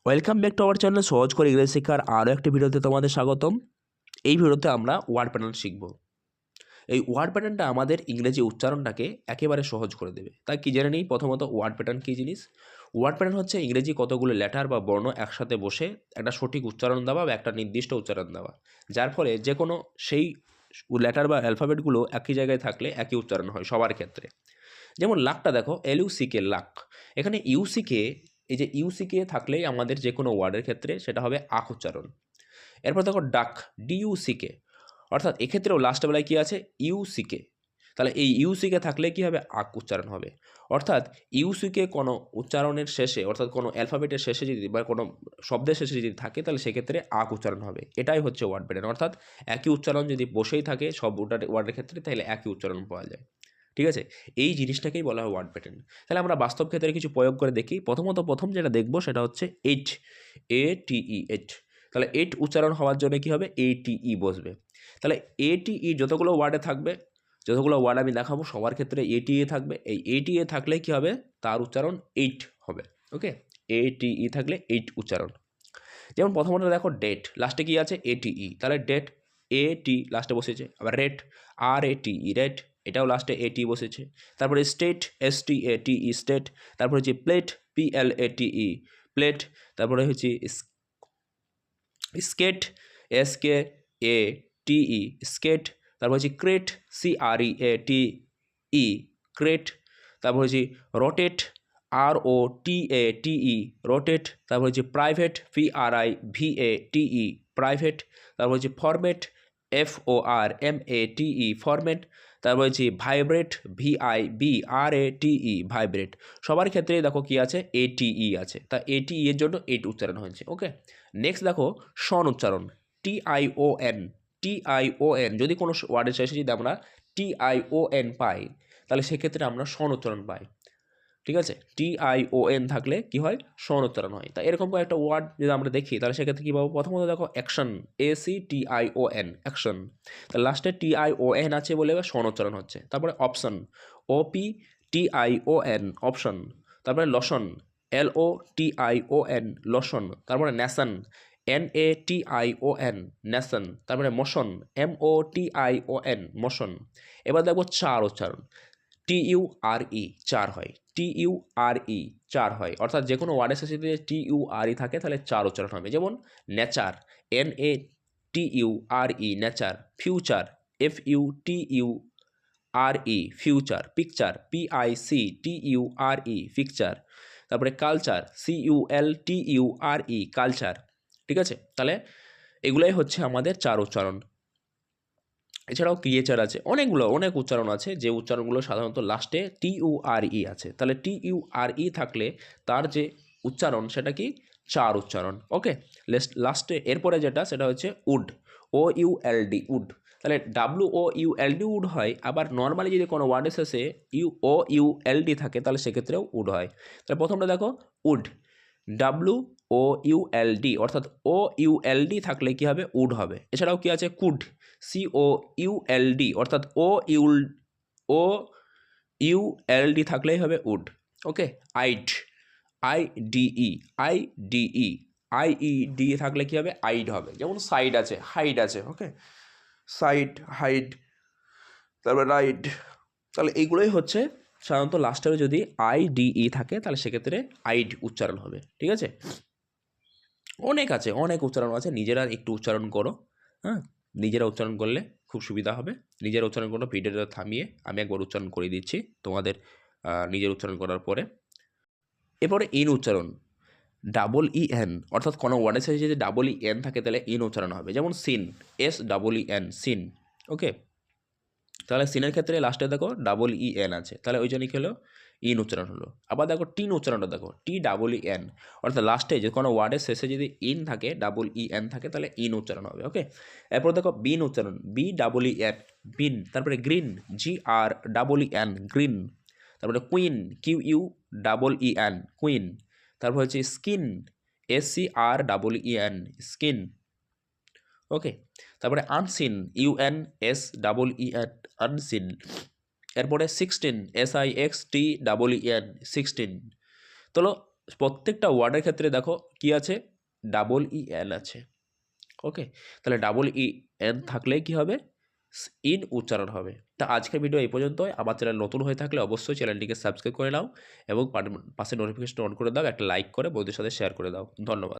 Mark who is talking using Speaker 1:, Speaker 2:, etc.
Speaker 1: Welcome back to our channel সহজ করে ইংরেজি শেখার আরও একটি ভিডিওতে তোমাদের স্বাগতম। এই ভিডিওতে আমরা ওয়ার্ড প্যাটার্ন শিখব। এই ওয়ার্ড প্যাটার্নটা আমাদের ইংরেজি উচ্চারণটাকে একেবারে সহজ করে দেবে। তাই কি জেনে নিই প্রথমত ওয়ার্ড প্যাটার্ন কী জিনিস। ওয়ার্ড প্যাটার্ন হচ্ছে ইংরেজি কতগুলো লেটার বা বর্ণ একসাথে বসে একটা সঠিক উচ্চারণ দেওয়া বা একটা নির্দিষ্ট উচ্চারণ দেওয়া, যার ফলে যে কোনো সেই লেটার বা অ্যালফাবেটগুলো একই জায়গায় থাকলে একই উচ্চারণ হয় সবার ক্ষেত্রে। যেমন লাকটা দেখো, এলইউসিকে লাক, এখানে ইউসিকে, এই যে ইউসিকে থাকলেই আমাদের যে কোনো ওয়ার্ডের ক্ষেত্রে সেটা হবে আক উচ্চারণ। এরপর দেখো ডাক, ডিইউসিকে, অর্থাৎ এক্ষেত্রেও লাস্ট বেলায় কী আছে, ইউসিকে, তাহলে এই ইউসিকে থাকলে কী হবে, আক উচ্চারণ হবে। অর্থাৎ ইউসিকে কোনো উচ্চারণের শেষে, অর্থাৎ কোনো অ্যালফাবেটের শেষে যদি বা কোনো শব্দের শেষে যদি থাকে তাহলে সেক্ষেত্রে আক উচ্চারণ হবে। এটাই হচ্ছে ওয়ার্ড প্যাটার্ন, অর্থাৎ একই উচ্চারণ যদি বসেই থাকে সব ওয়ার্ডের ক্ষেত্রে তাহলে একই উচ্চারণ পাওয়া যায়। ঠিক আছে, এই জিনিসটাকেই বলা হয় ওয়ার্ড প্যাটার্ন। তাহলে আমরা বাস্তব ক্ষেত্রে কিছু প্রয়োগ করে দেখি। প্রথম যেটা দেখব সেটা হচ্ছে এইট, ATE, এইট। তাহলে এইট উচ্চারণ হওয়ার জন্য কী হবে, ATE বসবে। তাহলে ATE যতগুলো ওয়ার্ডে থাকবে, যতগুলো ওয়ার্ড আমি দেখাবো সবার ক্ষেত্রে ATE থাকবে। এই ATE থাকলে কী হবে, তার উচ্চারণ এইট হবে। ওকে, ATE থাকলে এইট উচ্চারণ। যেমন প্রথমত দেখো ডেট, লাস্টে কী আছে, ATE, তাহলে ডেট AT লাস্টে বসেছে। আবার রেট, RATE, রেট, এটাও লাস্টে AT বসেছে। তারপরে স্টেট, STATE, স্টেট। তারপরে হচ্ছে প্লেট, PLATE, প্লেট। তারপরে হচ্ছে স্কেট, SKATE, স্কেট। তারপর হচ্ছে ক্রেট, CREATE, ক্রেট। তারপর হচ্ছে রোটেট, ROTATE, রোটেট। তারপর হচ্ছে প্রাইভেট, PRIVATE, প্রাইভেট। তারপর হচ্ছে ফরম্যাট, FORMATE, ফরম্যাট। তারপর হচ্ছে ভাইব্রেট, VIBRATE, ভাইব্রেট। সবার ক্ষেত্রে দেখো কি আছে, ATE আছে, তা ATE এর জন্য এইট উচ্চারণ হয়েছে। ওকে, নেক্সট দেখো শন উচ্চারণ, TION, TION। যদি কোনো ওয়ার্ডের শেষে যদি আমরা TION পাই তাহলে সেক্ষেত্রে আমরা শন উচ্চারণ পাই। ঠিক আছে, TION থাকলে কি হয়, শন উচ্চারণ হয়। তা এরকম একটা ওয়ার্ড যদি আমরা দেখি তাহলে সেক্ষেত্রে কী পাবো, প্রথমত দেখো অ্যাকশন, ACTION, অ্যাকশন। তাহলে লাস্টে TION আছে বলে শন উচ্চারণ হচ্ছে। তারপরে অপশন, OPTION, অপশন। তারপরে লসন, LOTION, লসন। তারপরে ন্যাশন, NATION, ন্যাশন। তারপরে মোশন, MOTION, মোশন। এবার দেখবো চার উচ্চারণ, TURE, চার হয়, TURE, চার হয়। অর্থাৎ যে কোনো ওয়ার্ডের শেষে যদি TURE থাকে তাহলে চার উচ্চারণ হবে। যেমন nature, NATURE, nature. Future, FUTURE, future. Picture, PICTURE, picture. তারপরে কালচার, CULTURE, কালচার। ঠিক আছে, তাহলে এগুলোই হচ্ছে আমাদের চার উচ্চারণ। এছাড়াও ক্রিয়েচার আছে, অনেক উচ্চারণ আছে যে উচ্চারণগুলো সাধারণত লাস্টে TURE আছে। তাহলে TURE থাকলে তার যে উচ্চারণ সেটা কি, চার উচ্চারণ। ওকে, লাস্টে এরপরে যেটা সেটা হচ্ছে উড, OULD, উড। তাহলে WOULD উড হয়। আবার নর্মালি যদি কোনো ওয়ার্ডের শেষে OULD থাকে তাহলে সেক্ষেত্রেও উড হয়। তাহলে প্রথমটা দেখো উড, WOULD, অর্থাৎ OULD থাকলে কি হবে, উড হবে। এছাড়াও কি আছে, কুড, COULD, অর্থাৎ OULD থাকলেই হবে উড। ওকে, আইড, IDE থাকলে কি হবে, আইড হবে। যেমন সাইড আছে, হাইড আছে। ওকে, সাইড, হাইড, তারপরে রাইড। তাহলে এইগুলোই হচ্ছে সাধারণত লাস্টে যদি IDE থাকে তাহলে সেক্ষেত্রে আইড উচ্চারণ হবে। ঠিক আছে, অনেক উচ্চারণ আছে, নিজেরা একটু উচ্চারণ করো। হ্যাঁ, নিজেরা উচ্চারণ করলে খুব সুবিধা হবে। নিজেরা উচ্চারণ করো, ভিডিওটা থামিয়ে আমি একবার উচ্চারণ করে দিচ্ছি তোমাদের নিজের উচ্চারণ করার পরে। এরপরে ইন উচ্চারণ, EN, অর্থাৎ কোনো ওয়ার্ডের সাথে যদি EN থাকে তাহলে ইন উচ্চারণ হবে। যেমন সিন, SEEN, সিন। ওকে, তাহলে সিনের ক্ষেত্রে লাস্টে দেখো EN আছে, তাহলে ওই জন্যই হলো ইন উচ্চারণ হলো। আবার দেখো টিন উচ্চারণটা দেখো, TEEN, অর্থাৎ লাস্টে যে কোনো ওয়ার্ডের শেষে যদি ইন থাকে, EN থাকে তাহলে ইন উচ্চারণ হবে। ওকে, এরপর দেখো বিন উচ্চারণ, BEEN, বিন। তারপরে গ্রিন, GREEN, গ্রিন। তারপরে কুইন, QUEEN, কুইন। তারপর হচ্ছে স্কিন, SCREEN, স্কিন। ওকে, তারপরে আনসিন, UNSEEN, আনসিন। এরপরে 16, SIXTEEN, 16। প্রত্যেকটা ওয়ার্ডের ক্ষেত্রে দেখো কি আছে, ডাবল ই এন আছে। ওকে, তাহলে ডাবল ই এন থাকলে কি হবে, ইন উচ্চারণ হবে। তা আজকের ভিডিও এই পর্যন্তই। আমার চ্যানেল নতুন হয়ে থাকলে অবশ্যই চ্যানেলটিকে সাবস্ক্রাইব করে নাও এবং পাশে নোটিফিকেশন অন করে দাও, একটা লাইক করে বন্ধুদের সাথে শেয়ার করে দাও। ধন্যবাদ।